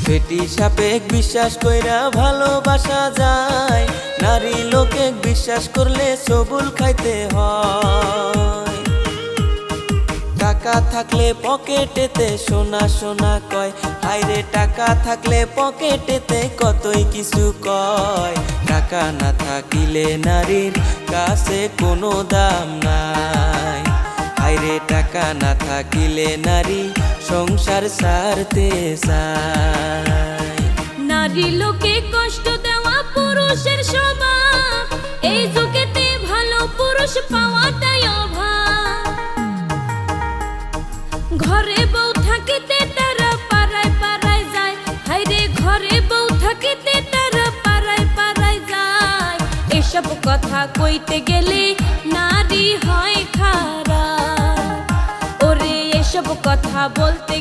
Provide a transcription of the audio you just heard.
বেটি সাপেক বিশ্বাস কইরা ভালোবাসা যায়, নারী লোকে বিশ্বাস করলে সবুল খাইতে হয়। টাকা থাকলে পকেটেতে সোনা সোনা কয়, হায়রে টাকা থাকলে পকেটেতে কতই কিছু কয়। টাকা না থাকিলে নারীর কাছে কোনো দাম নাই, হায়রে টাকা না থাকিলে নারী সংসার ছাড়তে চায়। নারী লোকে কষ্ট দেওয়া পুরুষের স্বভাব, এই যুগেতে ভালো পুরুষ পাওয়াটাই অভাব। ঘরে বউ থাকিতে তারা পাড়ায় পাড়ায় যায়, হায়রে ঘরে বউ থাকিতে তারা পাড়ায় পাড়ায় যায়। এসব কথা কইতে গেলে নারী হয় খারাপ, ওরে এসব কথা বলতে